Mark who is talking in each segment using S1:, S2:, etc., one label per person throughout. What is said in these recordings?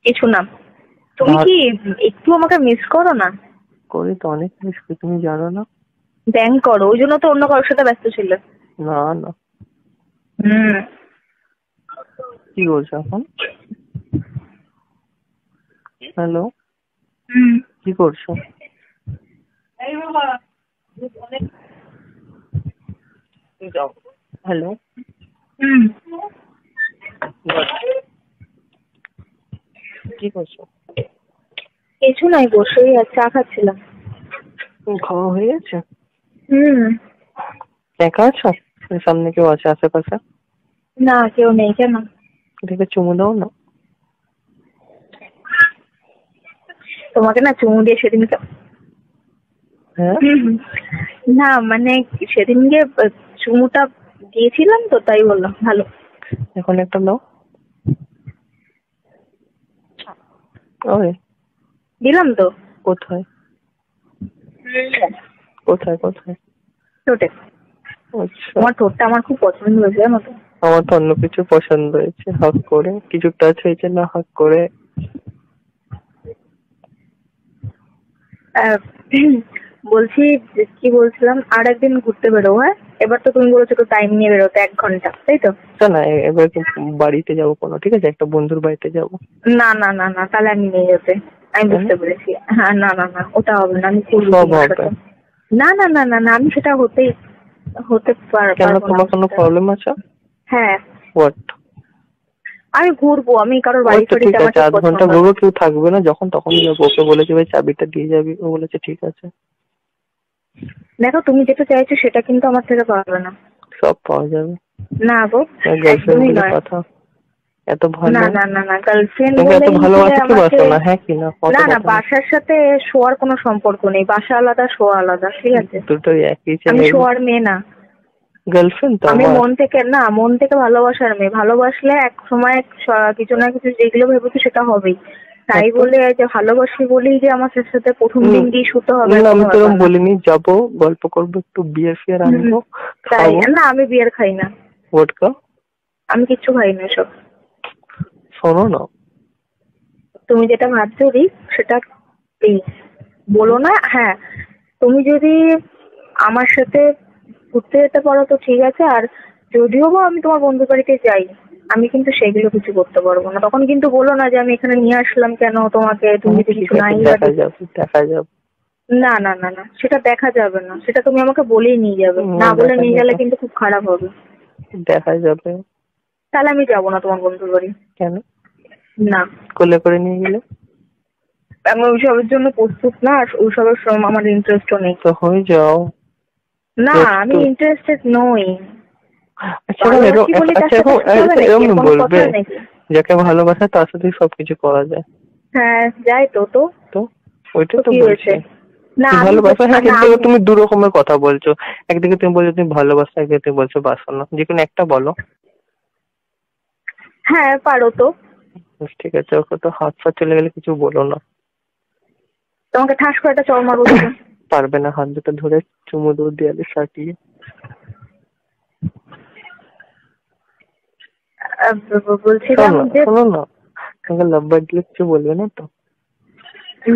S1: কিছু না। তুমি কি একটু আমাকে মিস করো না?
S2: করি তো, অনেক মিস করি, তুমি জানো না।
S1: ব্যাংক করো, ওই জন্য তো অন্য কারোর সাথে ব্যস্ত ছিল।
S2: না না। কি করছো এখন? হ্যালো, কি করছো? হ্যালো। কি করছো?
S1: কিছু নাই, বসেই চা খাচ্ছিলাম।
S2: খাওয়া হয়ে গেছে? একা আছো? সামনে কেউ আছে আশেপাশে?
S1: না, কেউ নেই। কেন?
S2: দেখে চুমু দাও না।
S1: তোমাকে না চুমু দিয়ে সেদিনকে,
S2: হ্যাঁ
S1: না মানে সেদিনকে চুমুটা দিয়েছিলাম তো, তাই বললাম। ভালো,
S2: এখন একটা দাও। ওই
S1: দিলাম তো।
S2: কোথায় কোথায় কোথায়?
S1: ঠোঁটে।
S2: আচ্ছা,
S1: তোমার ঠোঁটটা আমার খুব পছন্দ হয়েছে, জানো তো।
S2: আমার তো অন্য কিছু পছন্দ হয়েছে, হাক করে কিছু টাচ হয়েছে না, হাক করে।
S1: বলছি, কি বলছিলাম, আর একদিন ঘুরতে বেরোবো। হ্যাঁ, এবার তো তুমি বলেছো তো টাইম নিয়ে বেরোতে 1 ঘন্টা, তাই তো?
S2: না, এবার বাড়িতে যাবো কোনো, ঠিক আছে, একটা বন্ধুর বাড়িতে যাবো।
S1: না না না না, তাহলে আমি নিয়ে যেতে। আমি বুঝতে পেরেছি। হ্যাঁ, না না না, ওটা হবে না। আমি করবো
S2: সব
S1: তোমার
S2: হবে।
S1: সাথে। না না না না না, আমি সেটা হতে
S2: কেন,
S1: পারবো না
S2: তোমার কোনো প্রবলেম আছে?
S1: হ্যাঁ,
S2: হোয়াট?
S1: আমি ঘুরবো, আমি কারোর বাড়ি
S2: ওই তো ঠিক
S1: ফাড়িতে আমার
S2: আছে,
S1: ঠিক
S2: 8
S1: পছন্দ
S2: ঘন্টা
S1: না।
S2: ঘুরবো, কেউ থাকবে না, যখন তখন যাবো। ওকে বলেছি ভাই চাবিটা দিয়ে যাবি, ও বলেছে ঠিক আছে।
S1: দেখো, তুমি যেটা চাইছো সেটা কিন্তু আমার থেকে পারবে না।
S2: সব পাওয়া যাবে।
S1: না গো,
S2: গার্লফ্রেন্ড
S1: একদমই
S2: বলে
S1: নয়।
S2: কথা, এত ভালো।
S1: না না না না, গার্লফ্রেন্ড
S2: তোমাকে এত
S1: বলেই যে
S2: ভালোবাসা কি
S1: আমাকে।
S2: বাসো না, হ্যাঁ কি না? কত
S1: না না,
S2: কথা।
S1: বাসার সাথে শোয়ার কোনো সম্পর্ক নেই। বাসা আলাদা, শোয়া আলাদা, ঠিক আছে?
S2: দুটোই একই
S1: আমি
S2: ছেলে।
S1: শোয়ার মেয়ে না।
S2: গার্লফ্রেন্ড তো
S1: আমি
S2: আমার।
S1: মন থেকে ভালোবাসার মেয়ে। ভালোবাসলে এক সময় কিছু না কিছু যেগুলো ভেবেছি সেটা হবেই। তাই বলে যে ভালোবাসি বলেই যে আমার সাথে প্রথম দিন দিয়ে শুতে হবে,
S2: না, আমি
S1: কোনো
S2: তো
S1: ব্যাপার
S2: এরকম
S1: না।
S2: বলিনি। যাবো, গল্প করবো, একটু বিয়ার ফিয়ার আনবো,
S1: তাই
S2: খাবো।
S1: না, আমি বিয়ার খাই না।
S2: ভোটকা।
S1: আমি কিচ্ছু খাই না এসব।
S2: শোনো না,
S1: তুমি যেটা ভাবছো সেটা প্লিজ বলো না। হ্যাঁ, তুমি যদি আমার সাথে ঘুরতে যেতে পারো তো ঠিক আছে। আর যদিও বা আমি তোমার বন্ধুর বাড়িতে যাই, আমি কিন্তু সেগুলো কিছু করতে পারবো না। তখন কিন্তু বলো না যে আমি এখানে নিয়ে আসলাম কেন তোমাকে, তুমি যদি
S2: ঠিক
S1: কিছু
S2: আছে,
S1: নাই।
S2: দেখা যাবে দেখা যাবে।
S1: না না না না, সেটা দেখা যাবে না। সেটা তুমি আমাকে বলেই নিয়ে যাবে। না বলে
S2: দেখা
S1: নিয়ে গেলে
S2: যাবে
S1: কিন্তু খুব খারাপ হবে।
S2: দেখা যাবে।
S1: তাহলে আমি যাবো না তোমার বন্ধুর বাড়ি।
S2: কেন?
S1: না,
S2: কোলে করে নিয়ে গেলে?
S1: আমি ওইসবের জন্য প্রস্তুত না, আর ওইসবের আমার ইন্টারেস্টও নেই।
S2: তো হয়ে যাও।
S1: না, আমি ইন্টারেস্টেড নই।
S2: আচ্ছা,
S1: ভালোবাসি বলে তার সাথে শুতে হবে নাকি?
S2: এরকম
S1: কোনো
S2: বলবে?
S1: কথা নাকি?
S2: যাকে ভালোবাসে তার সাথে সবকিছু করা যায়।
S1: হ্যাঁ, যাই তো। তো
S2: তো ওইটাই
S1: তো
S2: তো
S1: কি
S2: বলছি।
S1: হয়েছে? না,
S2: তুমি
S1: আমি
S2: ভালোবাসো, হ্যাঁ,
S1: না,
S2: কিন্তু তুমি দু রকমের কথা বলছো। একদিকে তুমি বলছো তুমি ভালোবাসো, একদিকে তুমি বলছো বাসো না। যে কোনো একটা বলো।
S1: হ্যাঁ পারো তো।
S2: ঠিক আছে, ওকে তো হাত পা চলে গেলে কিছু বলো না।
S1: তোমাকে ঠাস করে একটা চড় মারবো দুটো।
S2: পারবে না, হাত দুটো ধরে চুমু দেবো দেয়ালে সাটিয়ে।
S1: বলছিলাম যে
S2: শোনো না, তোমাকে লাভ বার্ড দিলে কিছু বলবে না তো?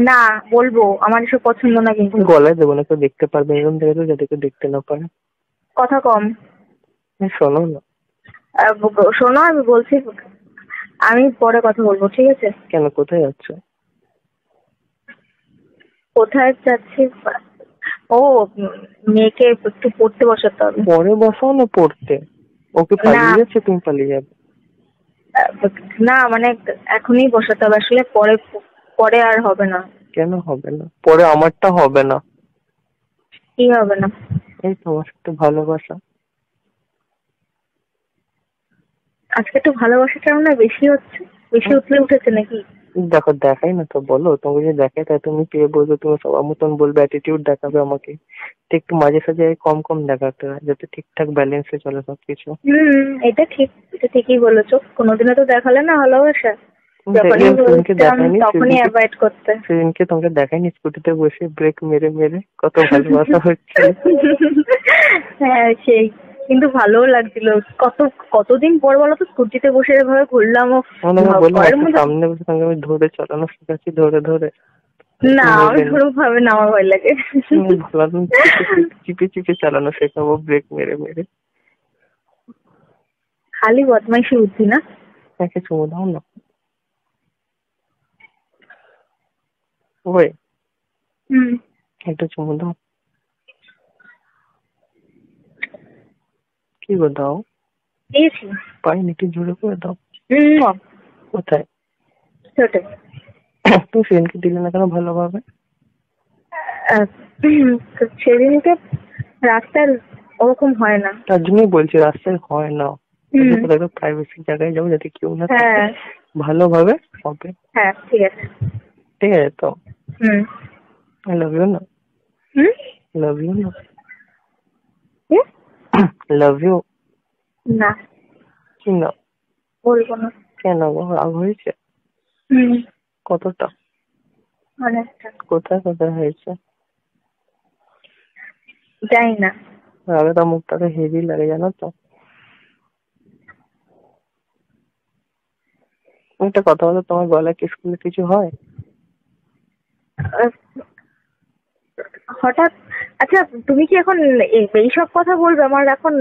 S1: না, বলবো। আমার এসব পছন্দ না কিন্তু।
S2: গলায় দেবো না, কেউ দেখতে পারবে এরকম থেকে, তো যাতে কেউ দেখতে না পারে।
S1: কথা কম।
S2: শোনো না।
S1: শোনো, আমি বলছি, আমি পরে কথা বলবো, ঠিক আছে?
S2: কেন, কোথায় যাচ্ছ?
S1: কোথায় যাচ্ছি? ও, মেয়েকে একটু পড়তে বসাতে হবে।
S2: পরে বসাও না পড়তে। ওকে
S1: না
S2: পালিয়ে যাচ্ছে, তুমি পালিয়ে যাবে?
S1: না, মানে এখনই বসাতে হবে আসলে। পরে পরে আর হবে না।
S2: কেন হবে না? পরে আমারটা হবে না।
S1: কি হবে না?
S2: এই তোমার সাথে ভালোবাসা।
S1: আজকে একটু ভালোবাসাটা না বেশি হচ্ছে, বেশি উতলে উঠেছে নাকি?
S2: দেখো, দেখাই না তো, বলো। তোমাকে যদি দেখাই তাই তুমি পেয়ে বলবে, তুমি সবার মতন বলবে, অ্যাটিটিউড দেখাবে আমাকে। তো একটু মাঝে সাঝে কম কম দেখাতে হয়, যাতে ঠিকঠাক ব্যালেন্সে চলে সবকিছু।
S1: এটা ঠিক, এটা ঠিকই বলেছো। কোনোদিনও তো দেখালে না ভালোবাসা। যখনই
S2: সেদিনকে
S1: বলতাম
S2: দেখাইনি,
S1: তখনই অ্যাভয়েড করতে।
S2: সেদিনকে তোমাকে দেখাইনি স্কুটিতে বসে ব্রেক মেরে মেরে কত ভালোবাসা হচ্ছিল।
S1: হ্যাঁ, সেই কিন্তু ভালোও লাগছিল। কতদিন পর বলো তো স্কুটিতে বসে এভাবে ঘুরলাম ও
S2: আমাকে বললাম
S1: ঘরের
S2: একটা
S1: মধ্যে।
S2: সামনে বসে সঙ্গে আমি ধরে চালানো শিখাচ্ছি, ধরে ধরে
S1: না,
S2: তুমি
S1: আমি
S2: নিলে না।
S1: ওরকম ভাবে না, আমার ভয় লাগে।
S2: তুমি ভাবলাম চিপে চিপে চালানো শেখাবো, ব্রেক মেরে মেরে।
S1: খালি বদমাইশি বুদ্ধি না?
S2: একে চুমু দাও না। ওই
S1: হুম।
S2: একটা চুমু দাও। কি গো দাও।
S1: দিয়েছি।
S2: পাইনি, একটু জোরে করে দাও। কোথায়?
S1: ছোটে।
S2: তুমি সেদিনকে দিলে না কেন ভালোভাবে?
S1: সেদিনকে রাস্তার ওরকম হয় না।
S2: তার জন্যই বলছি রাস্তায় হয় না।
S1: হুম।
S2: একটা প্রাইভেসি জায়গায় যাবো যাতে কেউ না থাকে,
S1: হ্যাঁ
S2: ভালোভাবে হবে।
S1: হ্যাঁ, ঠিক আছে।
S2: ঠিক আছে তো?
S1: হুম।
S2: আই লাভ ইউ না?
S1: হুম।
S2: লাভ ইউ না?
S1: কি?
S2: Love you.
S1: না,
S2: কি না?
S1: বলবো না।
S2: কেন গো, রাগ হয়েছে?
S1: হুম।
S2: কতটা?
S1: অনেকটা।
S2: কোথায় কোথায় হয়েছে?
S1: জানি না।
S2: রাগে তো মুখটাকে হেভি লাগে জানো তো। একটা কথা বলো, তোমার গলায় কি স্কুলে কিছু হয়?
S1: আহ, হঠাৎ। আচ্ছা, তুমি কি এখন এইসব কথা বলবে? আমার এখন